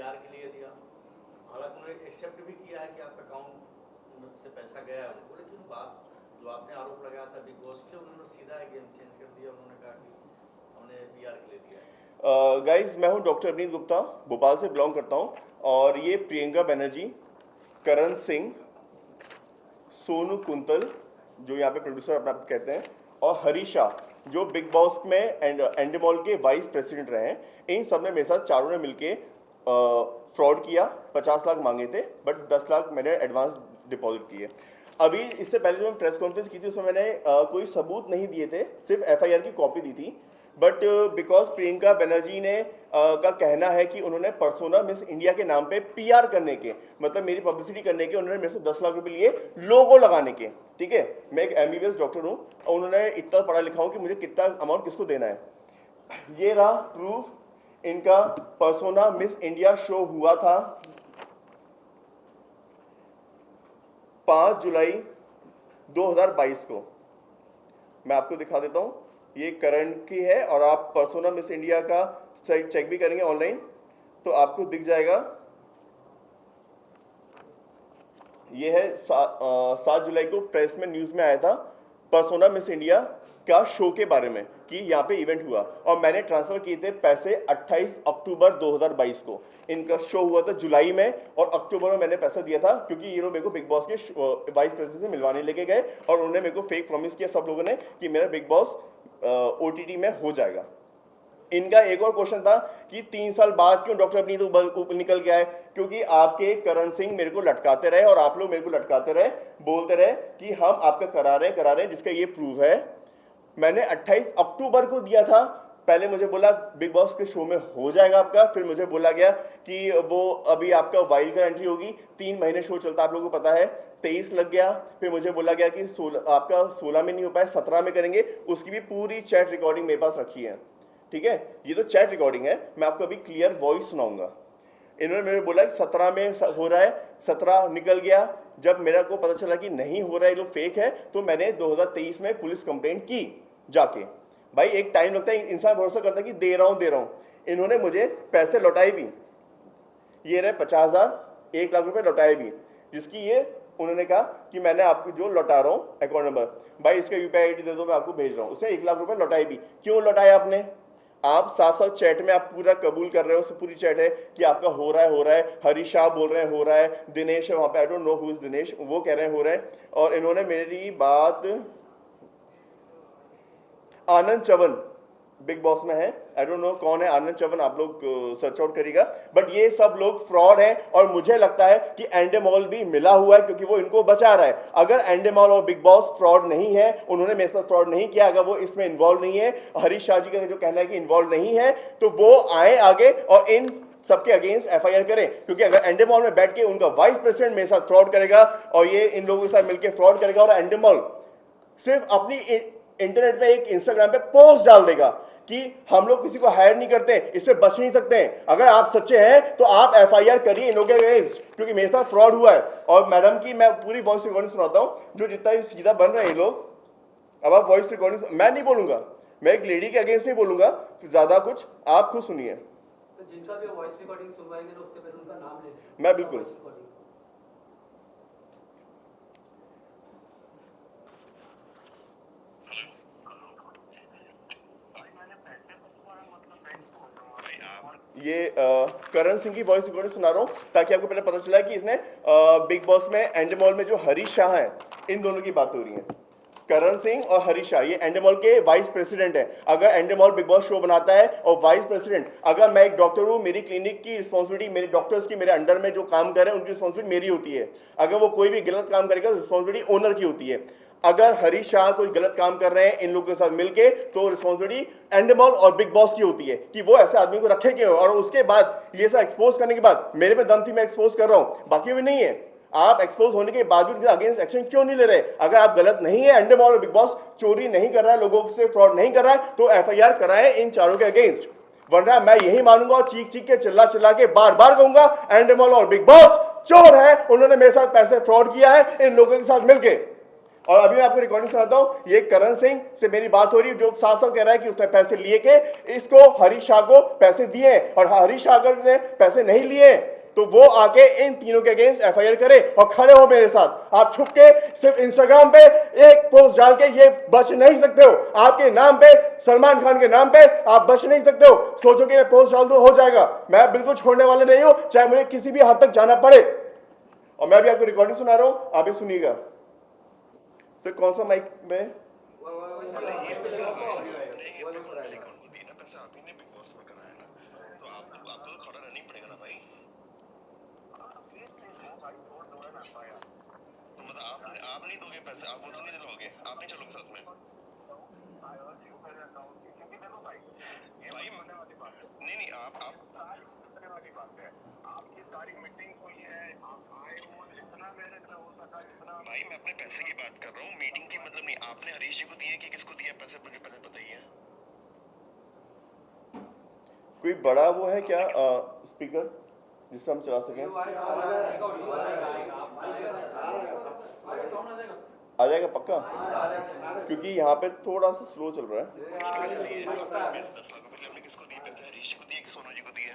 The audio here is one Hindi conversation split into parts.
पीआर के लिए दिया, हालांकि उन्होंने एक्सेप्ट भी किया है कि आपका अकाउंट से पैसा गया है उनको, लेकिन बात जो आपने आरोप लगाया था बिग बॉस के, उन्होंने सीधा गेम चेंज कर दिया, उन्होंने कहा कि हमने पीआर के लिए दिया है। गाइज मैं हूं डॉक्टर अवनीत गुप्ता, भोपाल से बिलोंग करता हूं, और ये प्रियंका बनर्जी, करण सिंह, सोनू कुंतल जो यहाँ पे प्रोड्यूसर अपना कहते हैं, और हरीशा जो बिग बॉस में एंडेमॉल के वाइस प्रेसिडेंट रहे हैं, इन सब ने मेरे साथ चारों ने मिलके फ्रॉड किया। 50 लाख मांगे थे बट 10 लाख मैंने एडवांस डिपॉजिट किए। अभी इससे पहले जो मैं प्रेस कॉन्फ्रेंस की थी उसमें मैंने कोई सबूत नहीं दिए थे, सिर्फ एफआईआर की कॉपी दी थी। बट बिकॉज प्रियंका बनर्जी ने का कहना है कि उन्होंने पर्सोना मिस इंडिया के नाम पे पीआर करने के, मतलब मेरी पब्लिसिटी करने के, उन्होंने मेरे से 10 लाख रुपए लिए लोगो लगाने के। ठीक है, मैं एक एमबीबीएस डॉक्टर हूँ और उन्होंने इतना पढ़ा लिखा हूँ कि मुझे कितना अमाउंट किसको देना है। ये रहा प्रूफ, इनका पर्सोना मिस इंडिया शो हुआ था 5 जुलाई 2022 को। मैं आपको दिखा देता हूँ, ये करण की है और आप पर्सोना मिस इंडिया का चेक भी करेंगे ऑनलाइन तो आपको दिख जाएगा। ये है 7 जुलाई को प्रेस में न्यूज़ में आया था पर्सोना मिस इंडिया का शो के बारे में कि यहाँ पे इवेंट हुआ, और मैंने ट्रांसफ़र किए थे पैसे 28 अक्टूबर 2022 को। इनका शो हुआ था जुलाई में और अक्टूबर में मैंने पैसा दिया था, क्योंकि ये लोग मेरे को बिग बॉस के वाइस प्रेसिडेंट से मिलवाने लेके गए और उन्होंने मेरे को फेक प्रॉमिस किया सब लोगों ने कि मेरा बिग बॉस ओटीटी में हो जाएगा। इनका एक और क्वेश्चन था कि 3 साल बाद क्यों डॉक्टर अवनीत निकल गया है, क्योंकि आपके करण सिंह मेरे को लटकाते रहे और आप लोग मेरे को लटकाते रहे, बोलते रहे कि हम आपका करा रहे हैं, जिसका ये प्रूफ है। मैंने 28 अक्टूबर को दिया था। पहले मुझे बोला बिग बॉस के शो में हो जाएगा आपका, फिर मुझे बोला गया कि वो अभी आपका वाइल्ड कार्ड एंट्री होगी, 3 महीने शो चलता है आप लोगों को पता है, 23 लग गया। फिर मुझे बोला गया कि आपका 16 में नहीं हो पाया, 17 में करेंगे। उसकी भी पूरी चैट रिकॉर्डिंग मेरे पास रखी है। ठीक है, ये तो चैट रिकॉर्डिंग है, मैं आपको अभी क्लियर वॉइस सुनाऊंगा। इन्होंने मेरे बोला कि 17 में हो रहा है, 17 निकल गया। जब मेरा को पता चला कि नहीं हो रहा है, ये लोग फेक है, तो मैंने 2023 में पुलिस कंप्लेंट की जाके। भाई एक टाइम लगता है, इंसान भरोसा करता है कि दे रहा हूं। इन्होंने मुझे पैसे लौटाए भी, ये रहे 50,000, 1 लाख रुपए लौटाए भी, जिसकी ये उन्होंने कहा कि मैंने आपको जो लौटा रहा हूँ अकाउंट नंबर, भाई इसका यूपीआई आईडी दे दो, मैं आपको भेज रहा हूँ। उसने 1 लाख रुपए लौटाए भी। क्यों लौटाया आपने? आप साथ चैट में आप पूरा कबूल कर रहे हो, उससे पूरी चैट है कि आपका हो रहा है। हरीशा बोल रहे हैं हो रहा है, दिनेश है वहाँ पे, I don't know who is Dinesh, वो कह रहे हैं हो रहा है। और इन्होंने मेरी बात आनंद चवन बिग बॉस में है, आई डोंट नो कौन है आनंद चवन, आप लोग सर्च आउट करिएगा। बट ये सब लोग फ्रॉड हैं और मुझे लगता है कि एंडेमॉल भी मिला हुआ है, क्योंकि वो इनको बचा रहा है। अगर एंडेमॉल और बिग बॉस फ्रॉड नहीं है, उन्होंने मेरे साथ फ्रॉड नहीं किया, अगर वो इसमें इन्वॉल्व नहीं है, हरीश शाह जी का जो कहना है कि इन्वॉल्व नहीं है, तो वो आए आगे और इन सबके अगेंस्ट एफआईआर करें। क्योंकि अगर एंडेमॉल में बैठ के उनका वाइस प्रेसिडेंट मेरे साथ फ्रॉड करेगा और ये इन लोगों के साथ मिलकर फ्रॉड करेगा, और एंडेमॉल सिर्फ अपनी इंटरनेट पे एक इंस्टाग्राम पे पोस्ट डाल देगा कि हम लोग किसी को हायर नहीं करते, इससे बच नहीं सकते हैं। अगर आप सच्चे हैं तो आप एफआईआर करिए इन लोगों के अगेंस्ट, क्योंकि मेरे साथ फ्रॉड हुआ है। और मैडम की मैं पूरी वॉइस रिकॉर्डिंग सुनाता हूं, जो जितना ही सीधा बन रहे हैं ये लोग। अब आप वॉइस रिकॉर्डिंग, मैं नहीं बोलूंगा, मैं एक लेडी के अगेंस्ट नहीं बोलूंगा ज्यादा कुछ, आप खुद सुनिए। जिनका भी वॉइस रिकॉर्डिंग सुनवाएंगे तो उससे पहले उनका नाम लें। मैं बिल्कुल ये करण सिंह की वॉइस रिकॉर्डिंग सुना रहा हूँ ताकि आपको पहले पता चला कि इसने बिग बॉस में एंडेमॉल में जो हरीश शाह है, इन दोनों की बात हो रही है। करण सिंह और हरीश शाह ये एंडेमॉल के वाइस प्रेसिडेंट है। अगर एंडेमॉल बिग बॉस शो बनाता है और वाइस प्रेसिडेंट, अगर मैं एक डॉक्टर हूँ, मेरी क्लिनिक की रिस्पॉन्सिबिलिटी, मेरे डॉक्टर्स की, मेरे अंडर में जो काम कर रहे हैं उनकी रिस्पॉन्सिबिलिटी मेरी होती है। अगर वो कोई भी गलत काम करेगा रिस्पॉन्सिबिलिटी ओनर की होती है। अगर हरीश शाह कोई गलत काम कर रहे हैं इन लोगों के साथ मिलके, तो रिस्पॉन्सिबिलिटी एंडेमॉल और बिग बॉस की होती है कि वो ऐसे आदमी को रखे क्यों। और उसके बाद ये सब एक्सपोज करने के बाद मेरे में दम थी, मैं एक्सपोज कर रहा हूं, बाकी में नहीं है। आप एक्सपोज होने के बाद भी उनके अगेंस्ट एक्शन क्यों नहीं ले रहे? अगर आप गलत नहीं है, एंडेमॉल और बिग बॉस चोरी नहीं कर रहा है, लोगों से फ्रॉड नहीं कर रहा है, तो एफआईआर कराएं इन चारों के अगेंस्ट। वरना मैं यही मानूंगा और चीख चीख के चिल्ला के बार बार कहूंगा एंडेमॉल और बिग बॉस चोर है, उन्होंने मेरे साथ पैसे फ्रॉड किया है इन लोगों के साथ मिलके। और अभी मैं आपको रिकॉर्डिंग सुनाता हूँ, ये करण सिंह से मेरी बात हो रही है जो साफ साफ कह रहा है कि उसने पैसे लिए के इसको हरीश शाह को पैसे दिए, और हरीश शाह अगर ने पैसे नहीं लिए तो वो आके इन तीनों के अगेंस्ट एफआईआर करे और खड़े हो मेरे साथ। आप छुप के सिर्फ इंस्टाग्राम पे एक पोस्ट डाल के ये बच नहीं सकते हो। आपके नाम पे, सलमान खान के नाम पे आप बच नहीं सकते हो। सोचो कि ये पोस्ट डाल दो हो जाएगा, मैं बिल्कुल छोड़ने वाला नहीं हूं, चाहे मुझे किसी भी हद तक जाना पड़े। और मैं भी आपको रिकॉर्डिंग सुना रहा हूं, आप भी सुनिएगा। सर कौन सा माइक में? आप नहीं दोगे पैसे, आप मुझे नहीं दोगे, आप नहीं चलोगे साथ में। भाई नहीं नहीं आप करने वाली बात है, आपकी सारी मीटिंग हुई है, आप आए हो, जितना मेरे से हो सका जितना। भाई मैं अपने पैसे की बात कर रहा हूँ, मीटिंग की मतलब नहीं। आपने हरीश जी को दिए कि किसको दिया पैसे, मुझे पहले बताइए। कोई बड़ा वो है क्या स्पीकर जिससे हम चला सकें? आ जाएगा पक्का, क्योंकि यहाँ पे थोड़ा सा स्लो चल रहा है। 10 लाख रुपए हमने किसको दिए पैसे? हरीश जी को दिए कि सोनू जी को दिए?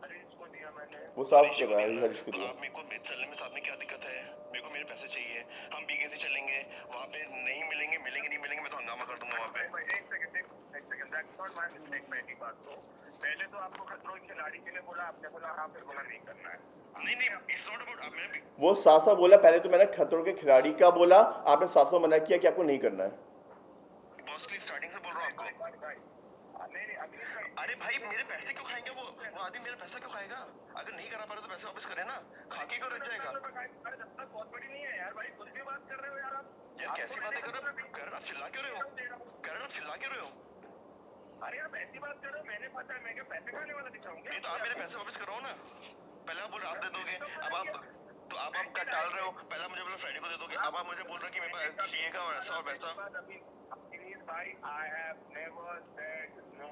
हरीश को दिया मैंने। वो साफ कर रहा है हरीश को दिया। आप मेरे को चलने में साथ में क्या दिक्कत है? मेरे को मेरे पैसे चाहिए, हम बीके से चलेंगे, वहाँ पे नहीं मिलेंगे, नहीं मिलेंगे, मैं तो हंगामा कर दूंगा वहाँ पे। एक second that's not my mistake. पहली बात तो पहले तो आपको खतरों के खिलाड़ी के लिए बोला, आपने बोला हाँ फिर बोला नहीं करना है। नहीं इट्स नॉट अबाउट, मैं भी वो साफ साफ बोला, पहले तो मैंने खतरों के खिलाड़ी का बोला, आपने साफ साफ मना किया कि आपको नहीं करना है। बॉस की स्टार्टिंग से बोल रहा हूँ आपको। नहीं अरे भाई मेरे पैसे क्यों खाएंगे वो आदमी? मेरा पैसा क्यों खाएगा? अगर नहीं करा पा रहे तो पैसे वापस करे ना, खाके क्यों रह जाएगा? अरे जब तक बहुत बड़ी नहीं है यार भाई, कुछ भी बात कर रहे हो यार आप। यार कैसी बातें कर रहे हो? करण आप चिल्ला क्यों रहे हो? करण आप चिल्ला क्यों रहे हो? अरे आप ऐसी बात कर रहे हो, मैंने पता है, मैं क्या पैसे खाने वाला दिखाऊंगा? नहीं तो आप मेरे पैसे वापस कराओ ना। पहले आप बोल आप दे दोगे, अब आप तो आप कट डाल रहे हो। पहले मुझे बोलो फ्राइडे को दे दोगे, अब आप मुझे बोल रहे हो कि मेरे पास चाहिए का ऐसा और वैसा। भाई I have never said no.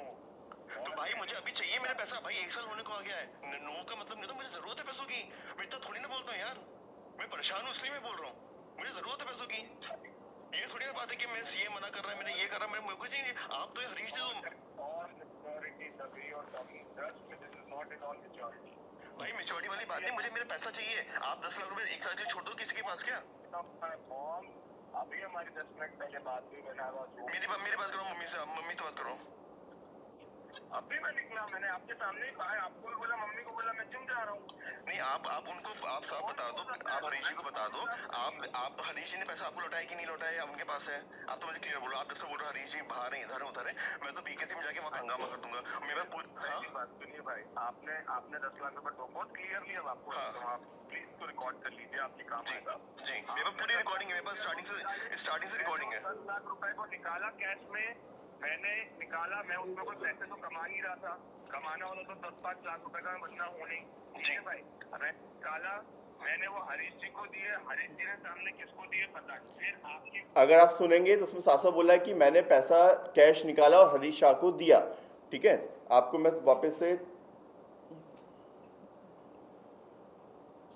तो भाई मुझे अभी चाहिए मेरे पैसा। भाई 1 साल होने को आ गया है, नो का मतलब नहीं। तो मुझे जरूरत है पैसों की, मैं इतना थोड़ी ना बोलता हूँ यार। मैं परेशान हूँ इसलिए मैं बोल रहा हूँ, मुझे जरूरत है पैसों की। ये थोड़ी ना बात है कि मैं ये मना कर रहा है, मैंने ये कर रहा, मेरे को चाहिए। आप तो हरीश दे दो। भाई मेच्योरिटी वाली बात है, मुझे मेरा पैसा चाहिए। आप 10 लाख रुपए 1 साल के छोड़ दो, किसी के पास क्या? अभी हमारी 10 मिनट पहले बात हुई, मेरी बात करो मम्मी से, मम्मी से बात करो। अभी मैं निकला, मैंने आपके सामने ही कहा, आपको भी बोला, मम्मी को बोला, मैं जिम जा रहा हूँ। नहीं आप उनको आप साफ बता दो, आप हरीश जी को बता दो, आप हरीश जी ने पैसा आपको लौटाया कि नहीं लौटाया, उनके पास है। आप तो मुझे क्लियर बोलो, आप जैसे बोल रहे हो हरीश जी बाहर नहीं इधर उधर है, मैं तो बीकेसी में जाके वहाँ हंगामा कर दूंगा। मेरा पूरी बात सुनिए भाई, आपने 10 लाख रुपए तो बहुत क्लियरली अब आपको आप प्लीज तो रिकॉर्ड कर लीजिए, आपकी काम आएगा। जी मेरे पास पूरी रिकॉर्डिंग है, मेरे पास स्टार्टिंग से रिकॉर्डिंग है। 10 लाख रुपए को निकाला कैश में, मैंने निकाला, मैं उसमें कोई पैसे तो कमा नहीं रहा था, कमाना वाला तो 10-5 लाख रुपए का बंदा हो नहीं। ठीक है भाई, मैं निकाला, मैंने वो हरीश जी को दिए, हरीश जी ने सामने किसको दिए पता। फिर आपकी अगर आप सुनेंगे तो उसमें साफ साफ बोला है कि मैंने पैसा कैश निकाला और हरीश शाह को दिया। ठीक है, आपको मैं वापस से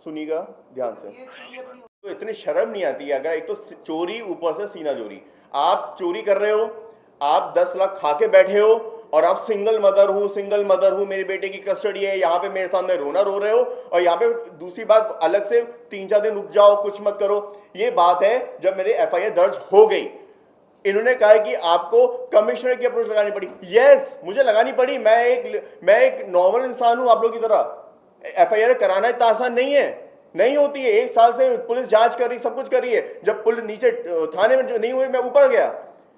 सुनिएगा ध्यान से। तो इतनी शर्म नहीं आती है? अगर एक तो चोरी, ऊपर से सीना चोरी। आप चोरी कर रहे हो, आप 10 लाख खा के बैठे हो, और आप सिंगल मदर हूँ, मेरे बेटे की कस्टडी है, यहाँ पे मेरे सामने रोना रो रहे हो। और यहाँ पे दूसरी बात अलग से 3-4 दिन रुक जाओ, कुछ मत करो। ये बात है जब मेरे एफआईआर दर्ज हो गई, इन्होंने कहा कि आपको कमिश्नर की अप्रोच लगानी पड़ी। यस, मुझे लगानी पड़ी। मैं एक नॉर्मल इंसान हूँ आप लोग की तरह। एफआईआर कराना इतना आसान नहीं है, नहीं होती है। 1 साल से पुलिस जांच कर रही, सब कुछ कर रही है। जब पुलिस नीचे थाने में नहीं हुई, मैं ऊपर गया,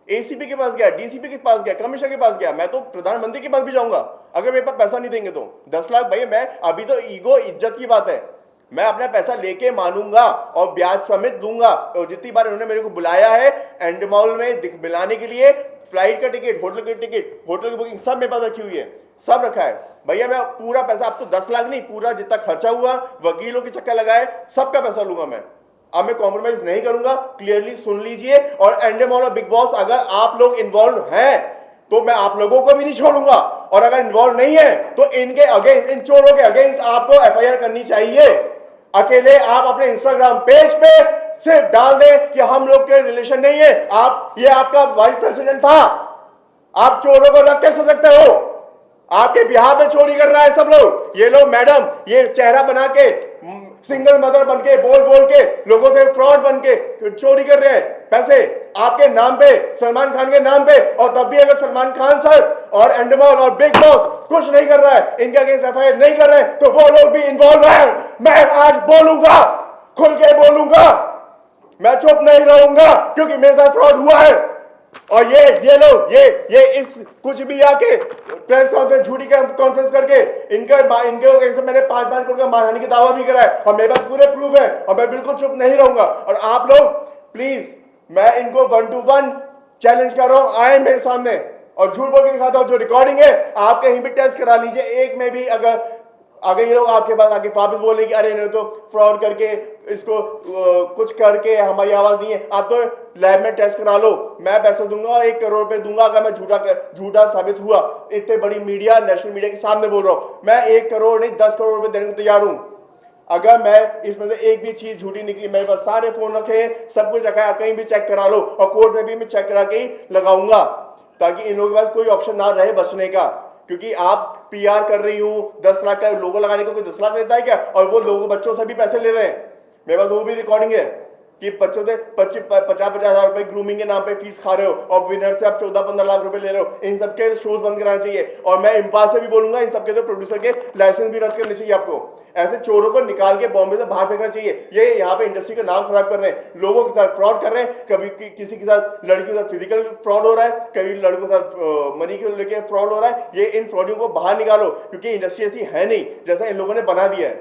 एसीपी के पास गया, डीसीपी के पास गया, कमिश्नर के पास गया, मैं तो प्रधानमंत्री के पास भी जाऊंगा अगर मेरे पास पैसा नहीं देंगे तो। 10 लाख भाई, मैं अभी तो ईगो, इज्जत की बात है, मैं अपना पैसा लेके मानूंगा और ब्याज समेत दूंगा। और जितनी बार उन्होंने मेरे को बुलाया है एंड मॉल में मिलाने के लिए, फ्लाइट का टिकट, होटल का टिकट, होटल की बुकिंग सब मेरे पास रखी हुई है, सब रखा है भैया। मैं पूरा पैसा, अब तो 10 लाख नहीं, पूरा जितना खर्चा हुआ, वकीलों के चक्कर लगाए, सबका पैसा लूंगा मैं। अब मैं कॉम्प्रोमाइज नहीं करूंगा, क्लियरली सुन लीजिए। और एंडेमॉल और बिग बॉस, अगर आप लोग इन्वॉल्व हैं तो मैं आप लोगों को भी नहीं छोड़ूंगा, और अगर इन्वॉल्व नहीं है तो इनके अगेंस्ट, इन चोरों के अगेंस्ट आपको एफआईआर करनी चाहिए। अकेले आप अपने इंस्टाग्राम पेज पे सिर्फ डाल दें कि हम लोग के रिलेशन नहीं है। ये आपका वाइस प्रेसिडेंट था, आप चोरों को रख कैसे सकते हो? आपके बिहार में चोरी कर रहा है सब लोग, ये लोग मैडम ये चेहरा बना के सिंगल मदर बन के बोल के लोगों से फ्रॉड बन के चोरी कर रहे हैं पैसे आपके नाम पे, सलमान खान के नाम पे। और तब भी अगर सलमान खान सर और एंडमॉल और बिग बॉस कुछ नहीं कर रहा है, इनके अगेंस्ट एफआईआर नहीं कर रहे हैं, तो वो लोग भी इन्वॉल्व है। मैं आज बोलूंगा, खुल के बोलूंगा, मैं चुप नहीं रहूंगा, क्योंकि मेरे साथ फ्रॉड हुआ है। और ये लोग ये इस कुछ भी आके प्रेस कॉन्फ्रेंस झूठी कॉन्फ्रेंस करके इनके मैंने 5 करोड़ का मानहानि की दावा भी करा है, और मेरे पास पूरे प्रूफ है, और मैं बिल्कुल चुप नहीं रहूंगा। और आप लोग प्लीज, मैं इनको 1 to 1 चैलेंज कर रहा हूं, आए मेरे सामने और झूठ बोल के दिखाता हूं। जो रिकॉर्डिंग है आप कहीं भी टेस्ट करा लीजिए, एक में भी अगर ये लोग आपके पास आके वापस बोले कि अरे नहीं तो फ्रॉड करके इसको कुछ करके हमारी आवाज नहीं है, आप तो लैब में टेस्ट करा लो, मैं पैसे दूंगा, 1 करोड़ रुपए दूंगा अगर मैं झूठा साबित हुआ। इतने बड़ी मीडिया, नेशनल मीडिया के सामने बोल रहा हूं, मैं 1 करोड़ नहीं 10 करोड़ रुपए देने को तैयार हूं। अगर मैं इसमें से एक भी चीज झूठी निकली, मेरे पास सारे फोन रखे हैं, सब कुछ रखा है, आप कहीं भी चेक करा लो, और कोर्ट में भी मैं चेक करा के ही लगाऊंगा, ताकि इन लोगों के पास कोई ऑप्शन ना रहे बचने का। क्योंकि आप पीआर कर रही हूँ, 10 लाख का लोगो लगाने को कोई 10 लाख लेता है क्या? और वो लोगों बच्चों से भी पैसे ले रहे हैं, मेरे पास वो भी रिकॉर्डिंग है कि बच्चों से 50-50 हजार रुपए ग्रूमिंग के नाम पे फीस खा रहे हो, और विनर से आप 14-15 लाख रुपए ले रहे हो। इन सबके शोज बंद कराना चाहिए, और मैं इम्पास से भी बोलूंगा, इन सबके तो प्रोड्यूसर के लाइसेंस भी रद्द करने चाहिए आपको। ऐसे चोरों को निकाल के बॉम्बे से बाहर फेंकना चाहिए। ये यहाँ पे इंडस्ट्री का नाम खराब कर रहे हैं, लोगों के साथ फ्रॉड कर रहे हैं, कभी किसी के साथ, लड़की के साथ फिजिकल फ्रॉड हो रहा है, कभी लड़कों के साथ मनी के लेके फ्रॉड हो रहा है। ये इन फ्रॉडियों को बाहर निकालो, क्योंकि इंडस्ट्री ऐसी है नहीं जैसा इन लोगों ने बना दिया है।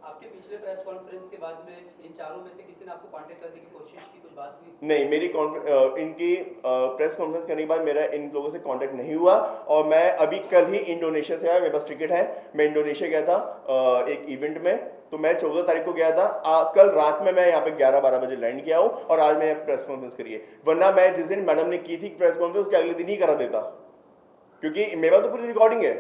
आपके पिछले प्रेस कॉन्फ्रेंस के बाद में इन चारों में से किसी ने आपको कांटेक्ट करने की कोशिश की, कुछ बात हुई? नहीं, मेरी इनकी प्रेस कॉन्फ्रेंस करने के बाद मेरा इन लोगों से कांटेक्ट नहीं हुआ, और मैं अभी कल ही इंडोनेशिया से आया, मेरे पास टिकट है, मैं इंडोनेशिया गया था एक इवेंट में, तो मैं 14 तारीख को गया था। कल रात में मैं यहाँ पे 11-12 बजे लैंड किया हूँ, और आज मैंने प्रेस कॉन्फ्रेंस करी है। वरना मैं जिस दिन मैडम ने की थी प्रेस कॉन्फ्रेंस, उसके अगले दिन ही करा देता, क्योंकि मेरे पास तो पूरी रिकॉर्डिंग है।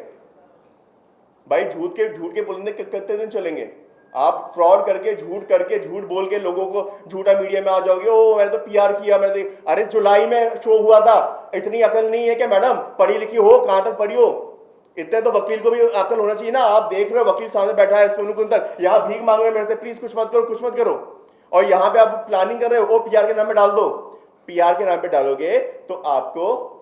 भाई झूठ के पुलिंदे कितने दिन चलेंगे? आप फ्रॉड करके झूठ बोल के लोगों को झूठा मीडिया में आ जाओगे, ओ मैंने तो पीआर किया, मैंने तो, अरे जुलाई में शो हुआ था। इतनी अकल नहीं है क्या मैडम? पढ़ी लिखी हो, कहां तक पढ़ी हो? इतने तो वकील को भी अकल होना चाहिए ना। आप देख रहे हो वकील सामने बैठा है सोनू कुंतल, यहाँ भीख मांग रहे हैं मेरे से, प्लीज कुछ मत करो, और यहाँ पे आप प्लानिंग कर रहे हो, वो पीआर के नाम पे डाल दो। पीआर के नाम पे डालोगे तो आपको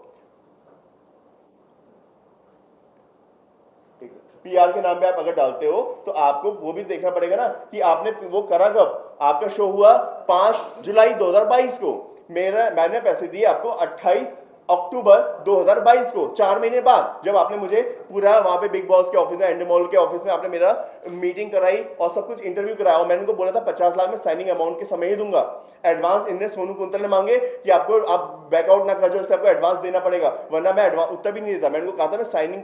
पीआर के नाम पे आप अगर डालते हो तो आपको वो भी देखना पड़ेगा ना कि आपने वो करा कब। आपका शो हुआ 5 जुलाई 2022 को, मैंने पैसे दिए आपको 28 अक्टूबर 2022 को, 4 महीने बाद, जब आपने मुझे पूरा वहां पे बिग बॉस के ऑफिस में, एंडमॉल के ऑफिस में आपने मेरा मीटिंग कराई और सब कुछ इंटरव्यू कराया, और मैंने उनको बोला था 50 लाख में साइनिंग अमाउंट के समय ही दूंगा। एडवांस इनने सोनू कुंतल ने मांगे कि आपको आप बैकआउट ना कर जाओ, इससे आपको एडवांस देना पड़ेगा, वरना मैं एडवांस उतना भी नहीं देता। मैंने उनको कहा था मैं साइनिंग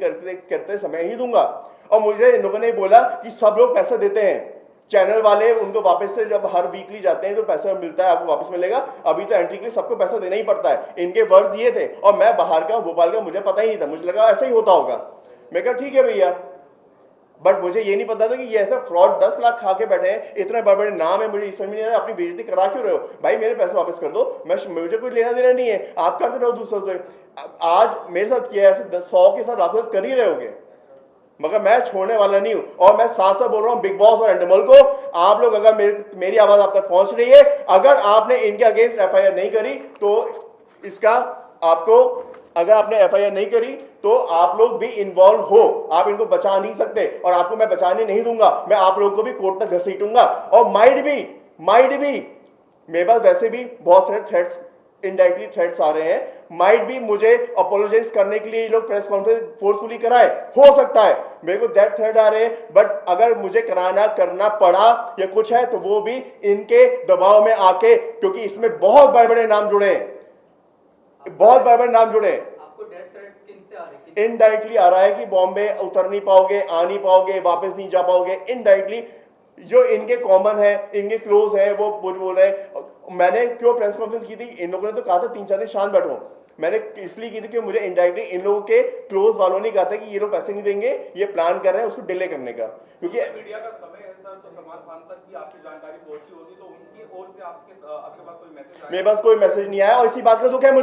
करते समय ही दूंगा। और मुझे इन लोगों ने बोला कि सब लोग पैसा देते हैं, चैनल वाले उनको वापस से जब हर वीकली जाते हैं तो पैसा मिलता है, आपको वापस मिलेगा। अभी तो एंट्री के लिए सबको पैसा देना ही पड़ता है, इनके वर्ड्स ये थे। और मैं बाहर का, भोपाल का, मुझे पता ही नहीं था, मुझे लगा ऐसा ही होता होगा। मैं कहा ठीक है भैया, बट मुझे ये नहीं पता था कि ये ऐसा फ्रॉड 10 लाख खा के बैठे हैं, इतने बड़े बड़े नाम है, मुझे इस समय नहीं अपनी बेइज्जती करा क्यों रहे हो? भाई मेरे पैसे वापस कर दो, मुझे कोई लेना देना नहीं है, आप करते रहो दूसरों से। आज मेरे साथ किया ऐसे 100 के साथ आप कर ही रहोगे, मगर मैं छोड़ने वाला नहीं हूं। और मैं साथ साथ बोल रहा हूं बिग बॉस और एंडमॉल को, आप लोग अगर मेरी आवाज आप तक पहुंच रही है, अगर आपने इनके अगेंस्ट एफआईआर नहीं करी तो इसका आपको, अगर आपने एफआईआर नहीं करी तो आप लोग भी इन्वॉल्व हो, आप इनको बचा नहीं सकते, और आपको मैं बचाने नहीं दूंगा। मैं आप लोगों को भी कोर्ट तक घसीटूंगा, और माइट भी मेरे पास वैसे भी बहुत सारे थ्रेट्स, इनडायरेक्टली थ्रेट्स आ रहे हैं, माइट भी मुझे अपोलोजाइज करने के लिए ये लोग प्रेस कॉन्फ्रेंस फोर्सफुली कराए, हो सकता है मेरे को दैट थ्रेट आ रहे हैं। बट अगर मुझे करना पड़ा या कुछ है तो वो भी इनके दबाव में आके, क्योंकि इसमें बहुत बड़े बड़े नाम जुड़े हैं, बहुत बड़े नाम जुड़े हैं। आपको डेथ थ्रेट्स किनसे आ रहे हैं? इनडायरेक्टली आ रहा है कि बॉम्बे उतर नहीं पाओगे, आ नहीं पाओगे, वापस नहीं जा पाओगे। इनडायरेक्टली जो इनके कॉमन है, इनके क्लोज है, वो बोल रहे हैं। मैंने क्यों प्रेस कॉन्फ्रेंस की थी? इन लोगों ने तो कहा था 3-4 दिन शांत बैठो, मैंने इसलिए की थी कि मुझे इनडायरेक्टली इन लोगों के क्लोज वालों ने कहा था कि ये लोग पैसे नहीं देंगे, ये प्लान कर रहे हैं उसको डिले करने का, क्योंकि मीडिया का समय है सर, तो सलमान खान तक भी आपकी जानकारी पहुंची होगी, तो उनकी ओर से आपके पास कोई मैसेज आया? मेरे पास कोई मैसेज नहीं आया और इसी बात का दुख है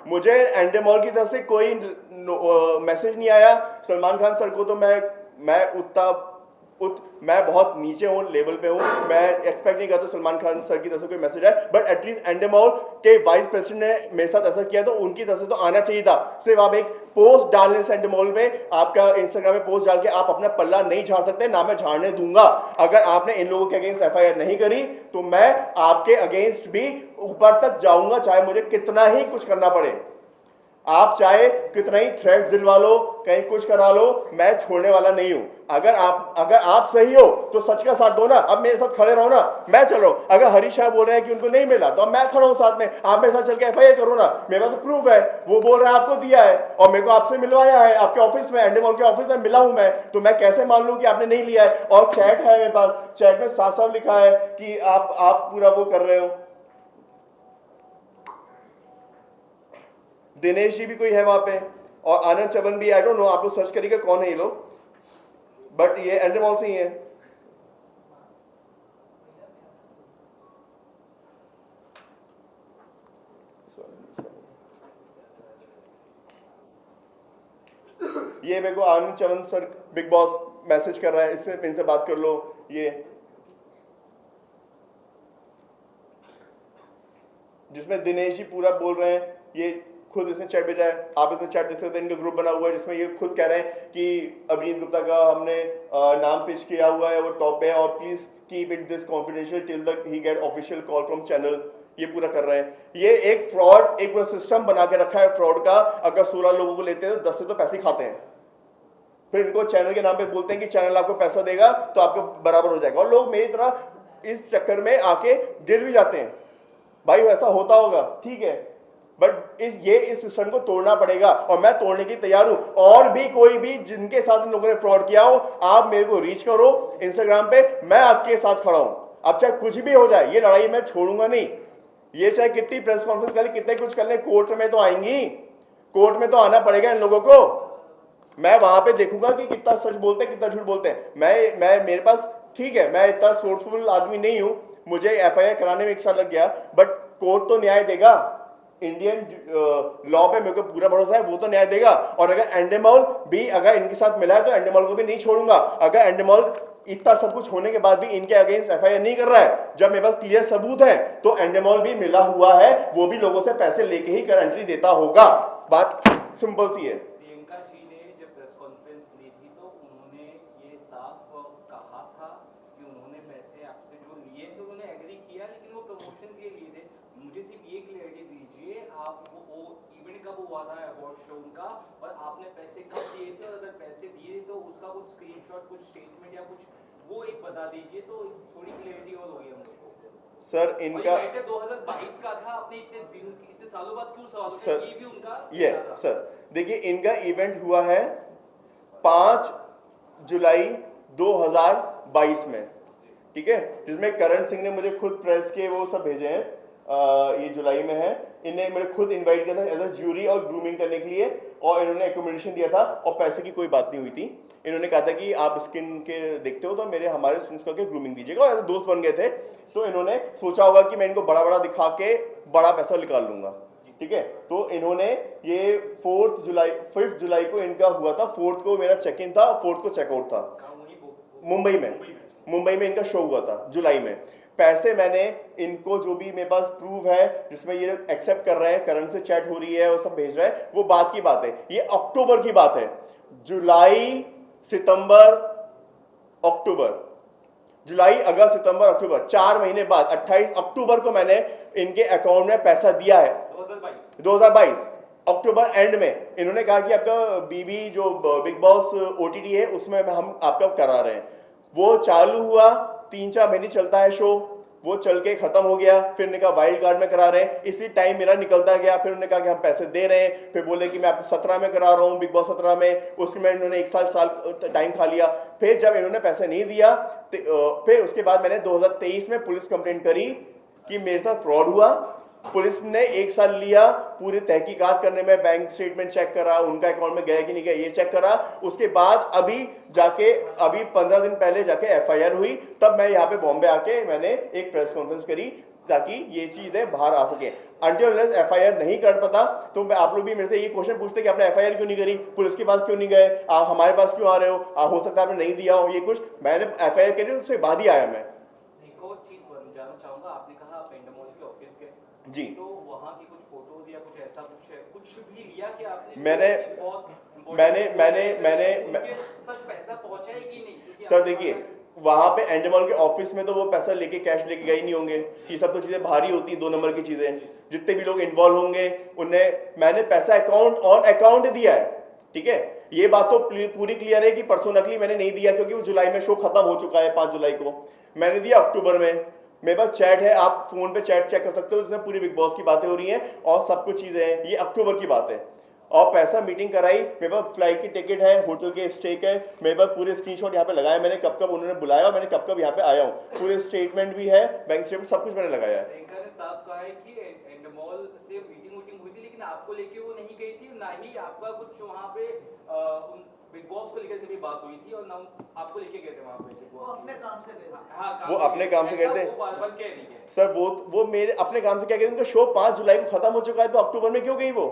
मुझे एंडेमॉल की तरफ से कोई मैसेज नहीं आया। सलमान खान सर को तो मैं बहुत नीचे हूँ, लेवल पे हूँ, मैं एक्सपेक्ट नहीं करता सलमान खान सर की तरफ से कोई मैसेज है, बट एटलीस्ट एंडेमॉल के वाइस प्रेसिडेंट ने मेरे साथ ऐसा किया तो उनकी तरफ से तो आना चाहिए था। सिर्फ आप एक पोस्ट डालने से एंडेमॉल में, आपका इंस्टाग्राम में पोस्ट डाल के आप अपना पल्ला नहीं झाड़ सकते, ना मैं झाड़ने दूंगा। अगर आपने इन लोगों के अगेंस्ट एफआईआर नहीं करी तो मैं आपके अगेंस्ट भी ऊपर तक जाऊंगा, चाहे मुझे कितना ही कुछ करना पड़े। आप चाहे कितना ही थ्रेट्स दिलवा लो, कहीं कुछ करा लो, मैं छोड़ने वाला नहीं हूं। अगर आप सही हो तो सच का साथ दो ना, अब मेरे साथ खड़े रहो ना, मैं चलो। अगर हरीश शाह बोल रहे हैं कि उनको नहीं मिला तो अब मैं खड़ा हूं साथ में, आप मेरे साथ चल के एफआईआर करो ना, मेरे पास तो प्रूफ है। वो बोल रहे हैं आपको दिया है और मेरे को आपसे मिलवाया है, आपके ऑफिस में, एंडेमॉल के ऑफिस में मिला हूं मैं, तो मैं कैसे मान लूं कि आपने नहीं लिया है? और चैट है मेरे पास, चैट में साफ साफ लिखा है कि आप पूरा वो कर रहे हो। दिनेश जी भी कोई है वहां पे और आनंद चवन भी, आई डोंट नो, आप लोग सर्च करिएगा कौन है ये लोग, बट ये एंडेमॉल से ही है। ये मेरे को Anand Chavan sir Bigg Boss message कर रहा है, इसमें इनसे बात कर लो। ये जिसमें दिनेश जी पूरा बोल रहे हैं, ये खुद इसने चैट भेजा है, आप इसमें चैट देख सकते हैं, इनका ग्रुप बना हुआ है जिसमें ये खुद कह रहे हैं कि अभिनीत गुप्ता का हमने नाम पिच किया हुआ है, वो टॉप पे है और please keep it this confidential till the he get official call from channel. ये पूरा कर रहे हैं। ये एक फ्रॉड, एक पूरा सिस्टम बना के रखा है फ्रॉड का। अगर 16 लोगों को लेते हैं तो 10 से तो पैसे खाते हैं, फिर इनको चैनल के नाम पे बोलते हैं कि चैनल आपको पैसा देगा तो आपको बराबर हो जाएगा, और लोग मेरी तरह इस चक्कर में आके गिर भी जाते हैं। भाई ऐसा होता होगा, ठीक है, बट इस सिस्टम को तोड़ना पड़ेगा और मैं तोड़ने की तैयार हूं। और भी कोई भी जिनके साथ इन लोगों ने फ्रॉड किया हो, आप मेरे को रीच करो इंस्टाग्राम पे, मैं आपके साथ खड़ा हूं। अब चाहे कुछ भी हो जाए, ये लड़ाई मैं छोड़ूंगा नहीं। ये चाहे कितनी प्रेस कॉन्फ्रेंस कर ले, कितने कुछ कर ले, कोर्ट में तो आएंगी, कोर्ट में तो आना पड़ेगा इन लोगों को। मैं वहां पे देखूंगा कि कितना सच बोलते हैं, कितना झूठ बोलते हैं। मैं मेरे पास, ठीक है, मैं इतना सोर्सफुल आदमी नहीं हूं, मुझे एफआईआर कराने में 1 साल लग गया, बट कोर्ट तो न्याय देगा। इंडियन लॉ पे मेरे को पूरा भरोसा है, वो तो न्याय देगा। और अगर एंडेमॉल भी अगर इनके साथ मिला है तो एंडेमॉल को भी नहीं छोड़ूंगा। अगर एंडेमॉल इतना सब कुछ होने के बाद भी इनके अगेंस्ट एफआईआर नहीं कर रहा है, जब मेरे पास क्लियर सबूत है, तो एंडेमॉल भी मिला हुआ है, वो भी लोगों से पैसे लेके ही एंट्री देता होगा। बात सिंपल सी है। प्रियंका जी ने जब प्रेस कॉन्फ्रेंस ली थी तो उन्होंने ये साफ कहा था कि उन्होंने पैसे आपसे जो लिए थे उन्होंने एग्री किया, लेकिन वो प्रमोशन के लिए थे। मुझे सिर्फ ये क्लियरिटी दीजिए, आप वो इवेंट कब हुआ था अवार्ड शो उनका, और आपने पैसे कब दिए थे, और अगर पैसे दिए तो उसका कुछ स्क्रीनशॉट, कुछ स्टेटमेंट या कुछ वो एक बता दीजिए तो थोड़ी क्लियरिटी और होगी हम लोग को। सर इनका 2022 का था, आपने इतने सालों बाद क्यों सवाल सर, ये भी उनका सर देखिए, इनका इवेंट हुआ है 5 जुलाई 2022 में, ठीक है, जिसमें करण सिंह ने मुझे खुद प्रेस के वो सब भेजे हैं, ये जुलाई में है। इन्हें मैंने खुद इनवाइट किया था एज अ ज्यूरी और ग्रूमिंग करने के लिए, और इन्होंने एकोमोडेशन दिया था और पैसे की कोई बात नहीं हुई थी। इन्होंने कहा था कि आप स्किन के देखते हो तो हमारे स्टूडेंट्स को ग्रूमिंग दीजिएगा, और ऐसे दोस्त बन गए थे। तो इन्होंने सोचा होगा कि मैं इनको बड़ा बड़ा दिखा के बड़ा पैसा निकाल लूंगा, ठीक है। तो इन्होंने ये 5 जुलाई को इनका हुआ था, 4th को मेरा चेक इन था, 4th को चेकआउट था मुंबई में इनका शो हुआ था जुलाई में। पैसे मैंने इनको, जो भी मेरे पास प्रूफ है जिसमें ये एक्सेप्ट कर रहे हैं, करण से चैट हो रही है और सब भेज रहे हैं, वो बात की बात है, ये अक्टूबर की बात है। जुलाई, सितंबर, अक्टूबर, जुलाई, अगस्त, सितंबर, अक्टूबर, 4 महीने बाद 28 अक्टूबर को मैंने इनके अकाउंट में पैसा दिया है। 2022 अक्टूबर एंड में इन्होंने कहा कि आपका बीबी जो बिग बॉस ओटीटी है उसमें हम आपका करा रहे हैं। वो चालू हुआ, 3-4 महीने चलता है शो, वो चल के खत्म हो गया। फिर उन्होंने कहा वाइल्ड कार्ड में करा रहे हैं, इसी टाइम मेरा निकलता गया। फिर उन्होंने कहा कि हम पैसे दे रहे हैं, फिर बोले कि मैं आपको 17 में करा रहा हूँ, बिग बॉस 17 में। उसमें इन्होंने 1 साल टाइम खा लिया। फिर जब इन्होंने पैसे नहीं दिया, फिर उसके बाद मैंने 2023 में पुलिस कंप्लेंट करी कि मेरे साथ फ्रॉड हुआ, पुलिस ने 1 साल लिया पूरी तहकीकात करने में, बैंक स्टेटमेंट चेक करा, उनका अकाउंट में गया कि नहीं गया ये चेक करा। उसके बाद अभी 15 दिन पहले जाके एफआईआर हुई, तब मैं यहाँ पे बॉम्बे आके मैंने एक प्रेस कॉन्फ्रेंस करी ताकि ये चीज़ें बाहर आ सके। अनटिल एफआईआर नहीं कर पाता तो आप लोग भी मेरे से ये क्वेश्चन पूछते कि आपने एफआईआर क्यों नहीं करी, पुलिस के पास क्यों नहीं गए, आप हमारे पास क्यों आ रहे हो सकता है आपने नहीं दिया हो, ये कुछ मैंने एफआईआर करी उसके बाद ही आया मैं। एक और चीज जानना चाहूंगा, आपने कहा आप एंडमोल के ऑफिस गए जी। तो वहाँ की कुछ फोटोज या कुछ ऐसा कुछ भी लिया कि आपने? मैंने तक पैसा पहुंचा है कि नहीं? सर देखिए, वहां पे एंडमॉल के ऑफिस में तो वो पैसा लेके कैश लेके गए नहीं होंगे, ये सब तो चीजें भारी होती हैं, 2 नंबर की चीजें। जितने भी लोग इन्वॉल्व होंगे उन्हें मैंने पैसा अकाउंट दिया है, ठीक है। ये बात तो पूरी क्लियर है कि परसों नकली मैंने नहीं दिया, क्योंकि वो जुलाई में शो खत्म हो चुका है, 5 जुलाई को मैंने दिया। अक्टूबर में मेरे पास चैट है, आप फोन पे चैट चेक कर सकते हो, जिसमें पूरी बिग बॉस की बातें हो रही हैं और सब कुछ चीजें हैं। ये अक्टूबर की बात है। और पैसा मीटिंग कराई, मेरे पास फ्लाइट की टिकट है, होटल के स्टेक है, मेरे पास पूरे स्क्रीनशॉट यहाँ पे लगाया मैंने, कब कब उन्होंने बुलाया और मैंने कब कब यहाँ पे आया हूँ, पूरे स्टेटमेंट भी है, बैंक स्टेटमेंट सब कुछ मैंने लगाया है। एंकर ने साफ कहा है कि एंडमॉल से मीटिंग हुई थी, लेकिन आपको लेके वो नहीं गई थी, ना ही आपका कुछ वहाँ पे बिग बॉस को लेकर कभी बात हुई थी, और ना आपको लेके गए थे वहाँ पे बिग बॉस। अपने काम से गए। हाँ, वो अपने काम से गए थे। वो बार-बार कह रही है सर वो मेरे अपने काम से क्या कहते हैं, उनका शो 5 जुलाई को खत्म हो चुका है, तो अक्टूबर में क्यों गई वो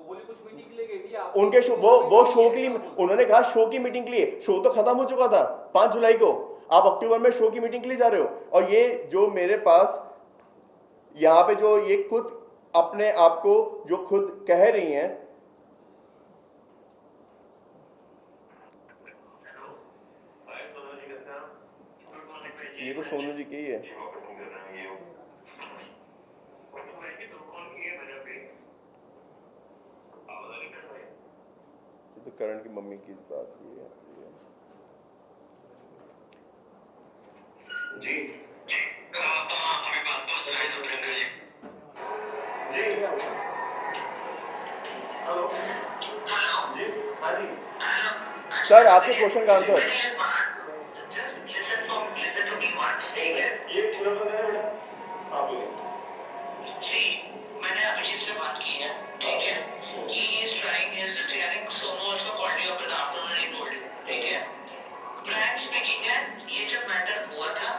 बोली कुछ मीटिंग के लिए गई थी। उनके शो वो शो के लिए, उन्होंने कहा शो की मीटिंग के लिए, शो तो खत्म हो चुका था 5 जुलाई को, आप अक्टूबर में शो की मीटिंग के लिए जा रहे हो। और ये जो मेरे पास यहाँ पे जो ये खुद अपने आप को जो खुद कह रही हैं, ये तो सोनू जी की ही है। तो करण की मम्मी की बात हुई है। जी हमें बात बहुत सुनाई तो प्रियंका जी। जी हेलो जी, हाँ जी सर, आपके क्वेश्चन का आंसर ये पूरा बंद है बेटा, आप बोलिए। मैंने अभिजीत से बात की है, ठीक है, कि he is trying his this thing. I think Sonu also called you up in the afternoon and he told you, ठीक है। Frank speaking है, ये जब मैटर हुआ था,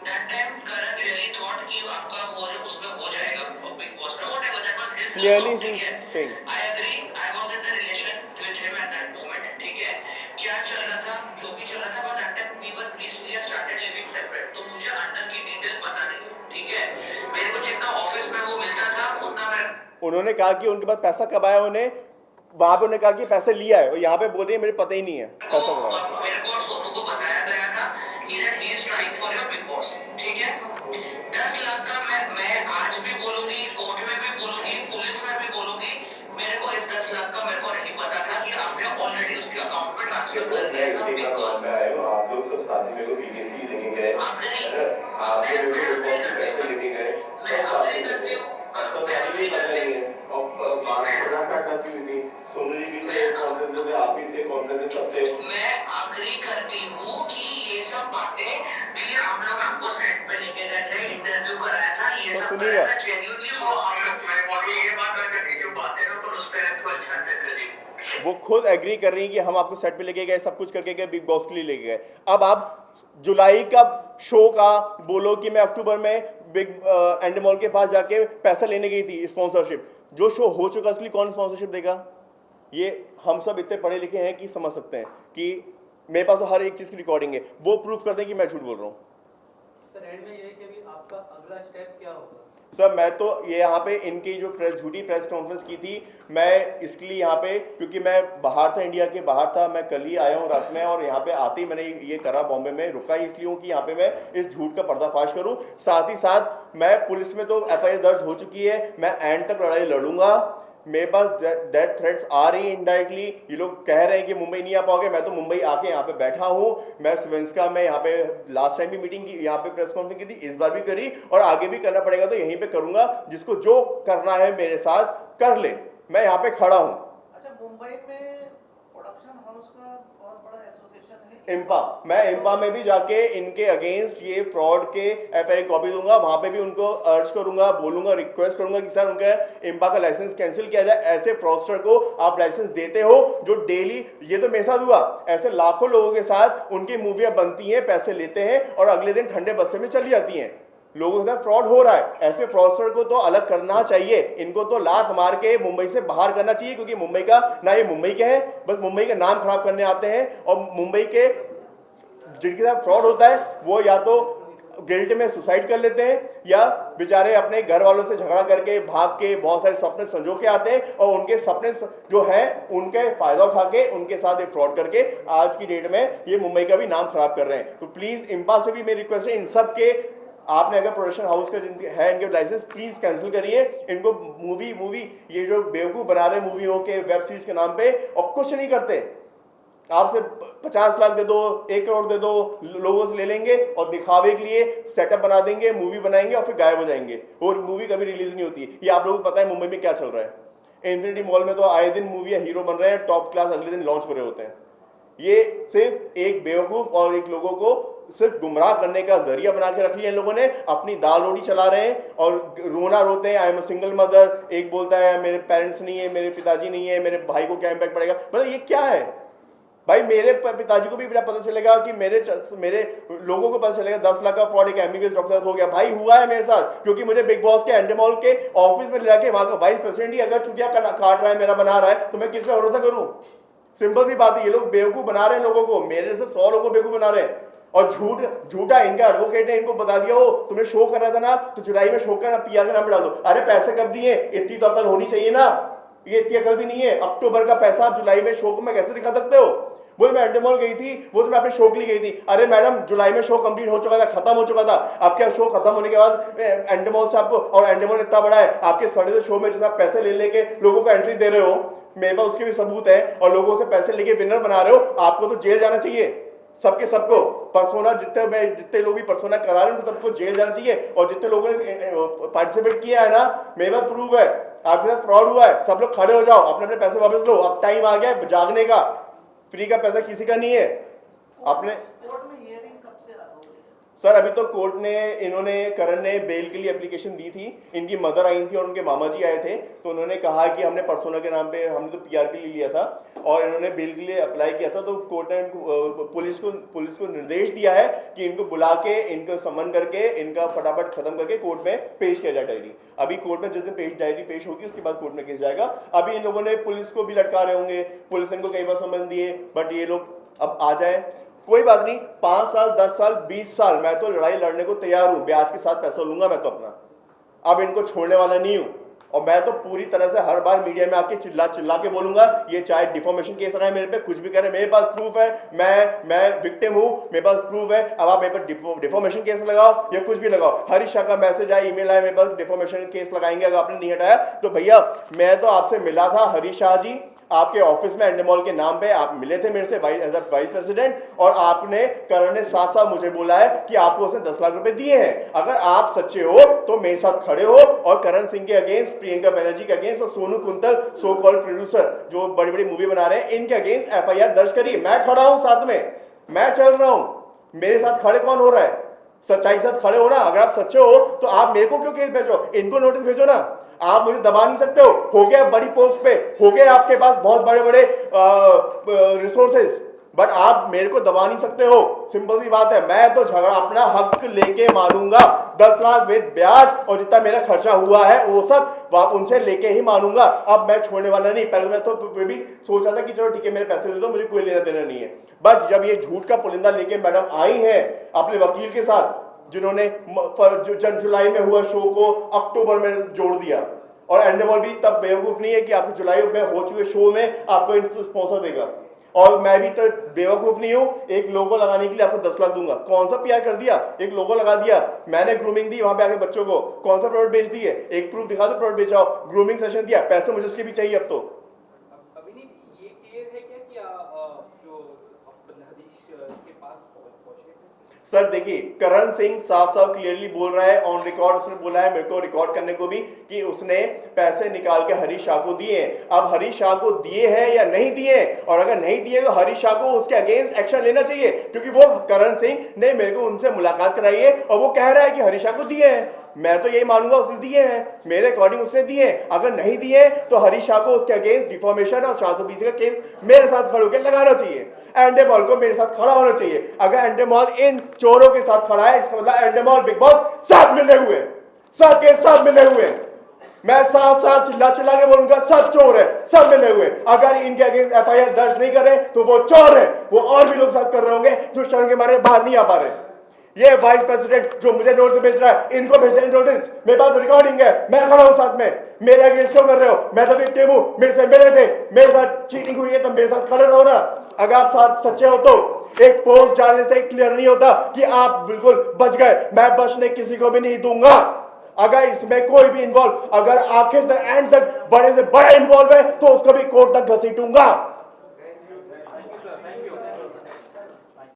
that time Karan really thought कि आपका वो जो उसमें हो जाएगा, Big Boss में, whatever, that was his Clearly thing, he's ठीक है। saying. I agree, I was in the relation with him at that moment, ठीक है। क्या चल रहा था, जो भी चल रहा था, but that time we had started living separate, तो मुझे अंदर की डिटेल पता नहीं, ठीक है। मेरे को जितना ऑफिस में वो मिलता था उतना मैं, उन्होंने कहा कि उनके पास पैसा कब आया, उन्हें वहां पे उन्होंने कहा कि पैसे लिया है, और यहाँ पे बोल रही है मेरे पता ही नहीं है पैसा कब आया। मेरे को सोनू को बताया गया था कि that he is trying for your Big Boss, ठीक है। 10 लाख का मैं आज भी बोलूंगी, कोर्ट में भी बोलूंगी, पुलिस में भी बोलूंगी, मेरे को इस 10 लाख का मेरे को नहीं पता था कि आपने ऑलरेडी उसके अकाउंट में ट्रांसफर कर दिया था Big Boss। आप लोग सब साथ में मेरे को बीटीसी लेके गए, आपने नहीं, आपने मेरे को लेके गए, मैं अग्री करती हूँ, सब यही पता नहीं है। और बात थोड़ा सा करती हुई थी, सोनू जी भी थे कॉन्फ्रेंस में, आप भी थे कॉन्फ्रेंस में, सब थे। मैं अग्री करती हूँ कि ये सब बातें भी हम लोग आपको सेट पे लेके गए थे, इंटरव्यू कराया था, ये सब कराया था, जेन्युइनली वो हम लोग, मैं बोलूँ ये बात है कि जो बातें ना तो उस पे तो अच्छा कर ली। वो खुद एग्री कर रही है कि हम आपको सेट पे लेके गए, सब कुछ करके गए, बिग बॉस के लिए लेके गए। अब आप जुलाई का शो का बोलो कि मैं अक्टूबर में बिग एंडमॉल के पास जाके पैसा लेने गई थी स्पॉन्सरशिप, जो शो हो चुका इसलिए कौन स्पॉन्सरशिप देगा? ये हम सब इतने पढ़े लिखे हैं कि समझ सकते हैं कि मेरे पास तो हर एक चीज़ की रिकॉर्डिंग है, वो प्रूफ कर दें कि मैं झूठ बोल रहा हूँ। सर एंड में ये है कि अभी आपका अगला स्टेप क्या होगा? सर मैं तो ये यहाँ पे इनकी जो झूठी प्रेस कॉन्फ्रेंस की थी, मैं इसके लिए यहाँ पे, क्योंकि मैं बाहर था, इंडिया के बाहर था, मैं कल ही आया हूँ रात में, और यहाँ पे आते ही मैंने ये करा, बॉम्बे में रुका ही इसलिए हूँ कि यहाँ पे मैं इस झूठ का पर्दाफाश करूँ। साथ ही साथ मैं पुलिस में तो एफआईआर दर्ज हो चुकी है, मैं एंड तक लड़ाई लड़ूंगा। मेरे पास डेथ थ्रेट्स आ रही है इनडायरेक्टली, ये लोग कह रहे हैं कि मुंबई नहीं आ पाओगे, मैं तो मुंबई आके यहाँ पे बैठा हूँ। मैं स्वेंस्का में यहाँ पे लास्ट टाइम भी मीटिंग की, यहाँ पे प्रेस कॉन्फ्रेंस की थी, इस बार भी करी, और आगे भी करना पड़ेगा तो यहीं पे करूँगा। जिसको जो करना है मेरे साथ कर ले, मैं यहाँ पे खड़ा हूँ। अच्छा, मुंबई में प्रोडक्शन हाउस का बहुत बड़ा एसोसिएशन इम्पा, मैं इम्पा में भी जाके इनके अगेंस्ट ये फ्रॉड के एफआईआर कॉपी दूंगा, वहां पे भी उनको अर्ज करूंगा, बोलूंगा, रिक्वेस्ट करूंगा कि सर उनका इम्पा का लाइसेंस कैंसिल किया जाए। ऐसे फ्रॉडस्टर को आप लाइसेंस देते हो जो डेली, ये तो मेरे साथ हुआ, ऐसे लाखों लोगों के साथ उनकी मूवियां बनती हैं, पैसे लेते हैं और अगले दिन ठंडे बस्ते में चली जाती हैं। लोगों के साथ फ्रॉड हो रहा है। ऐसे फ्रॉडस्टर को तो अलग करना चाहिए, इनको तो लात मार के मुंबई से बाहर करना चाहिए, क्योंकि मुंबई का ना ये मुंबई के हैं, बस मुंबई का नाम खराब करने आते हैं। और मुंबई के जिनके साथ फ्रॉड होता है वो या तो गिल्ट में सुसाइड कर लेते हैं या बेचारे अपने घर वालों से झगड़ा करके भाग के बहुत सारे सपने संजो के आते हैं और उनके सपने जो है उनके फायदा उठा के उनके साथ एक फ्रॉड करके आज की डेट में ये मुंबई का भी नाम खराब कर रहे हैं। तो प्लीज इम्पा से भी मेरी रिक्वेस्ट है, इन सब के आपने अगर प्रोडक्शन हाउस का है इनके लाइसेंस प्लीज कैंसिल करिए। इनको मूवी ये जो बेवकूफ बना रहे मूवियों के वेब सीरीज के नाम पे और कुछ नहीं करते। आपसे 50 लाख दे दो, 1 करोड़ दे दो, लोगों से ले लेंगे और दिखावे के लिए सेटअप बना देंगे, मूवी बनाएंगे और फिर गायब हो जाएंगे। और मूवी कभी रिलीज नहीं होती। ये आप लोगों को पता है मुंबई में क्या चल रहा है। इन्फिनिटी मॉल में तो आए दिन मूवी हीरो बन रहे हैं, टॉप क्लास, अगले दिन लॉन्च हो रहे होते हैं। ये सिर्फ एक बेवकूफ और एक लोगों को सिर्फ गुमराह करने का जरिया बना के रख लिया इन लोगों ने। अपनी दाल रोटी चला रहे हैं और रोना रोते हैं, I am a single mother. एक बोलता है मेरे पेरेंट्स नहीं है, मेरे पिताजी नहीं है, मेरे भाई को क्या इम्पैक्ट पड़ेगा। मतलब ये क्या है भाई? मेरे पिताजी को भी पता चलेगा कि मेरे लोगों को पता चलेगा 10 लाख का फ्रॉड एक एमबीबीएस डॉक्टर साथ हो गया। भाई हुआ है मेरे साथ, क्योंकि मुझे बिग बॉस के एंडेमॉल के ऑफिस में ले जाके वहां का वाइस प्रेसिडेंट ही अगर चुतिया काट रहा है, मेरा बना रहा है, तो मैं किस पे भरोसा करूं? सिंपल सी बात है, ये लोग बेवकूफ बना रहे हैं लोगों को, मेरे से 100 लोगों को बेवकूफ बना रहे हैं। और झूठा इनका एडवोकेट ने इनको बता दिया, हो तुम्हें शो कर रहा था ना, तो जुलाई में शो करना, पीआर का नाम पे डाल दो। अरे पैसे कब दिए? इतनी तो अकल होनी चाहिए ना। ये इतनी अकल भी नहीं है। अक्टूबर का पैसा आप जुलाई में शो को मैं कैसे दिखा सकते हो? वो मैं एंडेमॉल गई थी, वो तो मैं अपने शो के लिए गई थी। अरे मैडम जुलाई में शो कंप्लीट हो चुका था, खत्म हो चुका था। आपके शो खत्म होने के बाद एंडेमॉल से आपको, और एंडेमॉल इतना बड़ा है, आपके सड़े शो में जिसमें पैसे ले लेके लोगों को एंट्री दे रहे हो, मेरे पास उसके भी सबूत है, और लोगों से पैसे लेके विनर बना रहे हो, आपको तो जेल जाना चाहिए। सबके सबको पर्सोना, जितने लोग भी पर्सोना करा रहे हैं तो सबको जेल जाना चाहिए। और जितने लोगों ने पार्टिसिपेट किया है ना, मेरे पास प्रूफ है आपके साथ फ्रॉड हुआ है। सब लोग खड़े हो जाओ, अपने अपने पैसे वापस लो। अब टाइम आ गया है जागने का। फ्री का पैसा किसी का नहीं है। आपने कोर्ट में हियरिंग कब से हो गई? सर अभी तो कोर्ट ने, इन्होंने, करण ने बेल के लिए एप्लीकेशन दी थी। इनकी मदर आई थी और उनके मामा जी आए थे, तो उन्होंने कहा कि हमने पर्सोना के नाम पे, हमने तो पीआर के लिए लिया था और इन्होंने बेल के लिए अप्लाई किया था। तो कोर्ट ने पुलिस को निर्देश दिया है कि इनको बुला के, इनको समन करके, इनका फटाफट खत्म करके कोर्ट में पेश किया जाए डायरी। अभी कोर्ट में जिस दिन डायरी पेश होगी उसके बाद कोर्ट में केस जाएगा। अभी इन लोगों ने पुलिस को भी लटका रहे होंगे, पुलिस इनको कई बार समन दिए, बट ये लोग अब आ जाए, कोई बात नहीं। 5 साल, 10 साल, 20 साल मैं तो लड़ाई लड़ने को तैयार हूं, ब्याज के साथ पैसा लूंगा मैं तो अपना। अब इनको छोड़ने वाला नहीं हूं और मैं तो पूरी तरह से हर बार मीडिया में आके चिल्ला के बोलूंगा। ये चाहे डिफॉर्मेशन केस लगाए मेरे पे, कुछ भी करे, मेरे पास प्रूफ है। मैं विक्टिम हूं, मेरे पास प्रूफ है। अब आप मेरे पर डिफॉर्मेशन केस लगाओ या कुछ भी लगाओ। हरीश शाह का मैसेज आया, ईमेल आया मेरे पास, डिफॉर्मेशन केस लगाएंगे अगर आपने नहीं हटाया तो। भैया मैं तो आपसे मिला था, हरीश शाह जी आपके ऑफिस में एंडेमॉल के नाम पे आप मिले थे मेरे से एज अ वाइस प्रेसिडेंट, और आपने, करण ने साफ साफ मुझे बोला है कि आपको उसने 10 लाख रुपए दिए हैं। अगर आप सच्चे हो तो मेरे साथ खड़े हो और करण सिंह के अगेंस्ट, प्रियंका बनर्जी के अगेंस्ट और Sonu quintal, so called producer जो बड़ी बड़ी मूवी बना रहे हैं, इनके अगेंस्ट एफआईआर दर्ज करिए। मैं खड़ा हूं साथ में, मैं चल रहा हूं, मेरे साथ खड़े कौन हो रहा है? सच्चाई के साथ खड़े हो ना। अगर आप सच्चे हो तो आप मेरे को क्यों केस भेजो, इनको नोटिस भेजो ना। आप मुझे दबा नहीं सकते हो गया बड़ी पोस्ट पे, हो गए आपके पास बहुत बड़े बड़े रिसोर्सेज, बट आप मेरे को दबा नहीं सकते हो। सिंपल सी बात है। मैं तो झगड़ा अपना हक लेके मानूंगा, 10 लाख विद ब्याज और जितना मेरा खर्चा हुआ है वो सब उनसे लेके ही मानूंगा। अब मैं छोड़ने वाला नहीं। पहले मैं तो फिर भी सोच रहा था कि चलो ठीक है मेरे पैसे दे दो, मुझे कोई लेना देना नहीं है। बट जब ये झूठ का पुलिंदा लेके मैडम आई है अपने वकील के साथ, जिन्होंने जुलाई में हुआ शो को अक्टूबर में जोड़ दिया, और एंडेमॉल भी तब बेवकूफ नहीं है कि आपको जुलाई में हो चुके शो में आपको स्पॉन्सर देगा। और मैं भी तो बेवकूफ नहीं हूं, एक लोगो लगाने के लिए आपको 10 लाख दूंगा। कौन सा पीआर कर दिया? एक लोगो लगा दिया, मैंने ग्रूमिंग दी वहां पे आके बच्चों को। कौन सा प्रोडक्ट बेच दिए? एक प्रूफ दिखा दो प्रोडक्ट बेचाओ। ग्रूमिंग सेशन दिया, पैसे मुझे उसके भी चाहिए अब तो। अभिनीत ये क्लियर है क्या कि जो हरीश के पास पहुंचे? सर देखिए, करण सिंह साफ साफ क्लियरली बोल रहा है, ऑन रिकॉर्ड उसने बोला है, मेरे को रिकॉर्ड करने को भी, कि उसने पैसे निकाल के हरीश शाह को दिए। अब हरीश शाह को दिए हैं या नहीं दिए, और अगर नहीं दिए तो हरीश शाह को उसके अगेंस्ट एक्शन लेना चाहिए, क्योंकि वो करण सिंह ने मेरे को उनसे मुलाकात कराई है और वो कह रहा है कि हरीश शाह को दिए हैं। मैं तो यही मानूंगा उसने दिए हैं, मेरे अकॉर्डिंग उसने दिए। अगर नहीं दिए तो हरीश शाह को उसके अगेंस्ट डिफॉर्मेशन और 420 का केस मेरे साथ खड़े होकर लगाना चाहिए। एंडेमॉल को मेरे साथ खड़ा होना चाहिए। अगर एंडेमॉल इन चोरों के साथ खड़ा है, इसका मतलब एंडेमॉल बिग बॉस सब मिले हुए, सबके सब मिले हुए। मैं साफ साफ चिल्ला चिल्ला के बोलूंगा, सब चोर है, सब मिले हुए। अगर इनके अगेंस्ट FIR दर्ज नहीं कर रहे तो वो चोर है, वो और भी लोग साथ कर रहे होंगे जो शर्म के मारे बाहर नहीं आ पा रहे। ये वाइस प्रेसिडेंट जो मुझे नोटिस भेज रहा है, इनको भेजे नोटिस, मेरे पास रिकॉर्डिंग है, मैं खड़ा हूं साथ में। मेरे अगेंस्ट क्यों कर रहे हो? मैं तो विक्टिम हूं, मेरे से मिले थे, मेरे साथ चीटिंग हुई है, तो मेरे साथ खड़े रहो ना। अगर आप साथ सच्चे हो तो एक पोस्ट डालने से क्लियर नहीं होता कि आप बिल्कुल बच गए। मैं बचने किसी को भी नहीं दूंगा। अगर इसमें कोई भी इन्वॉल्व, अगर आखिर तक एंड तक बड़े से बड़ा इन्वॉल्व है तो उसको भी कोर्ट तक घसीटूंगा।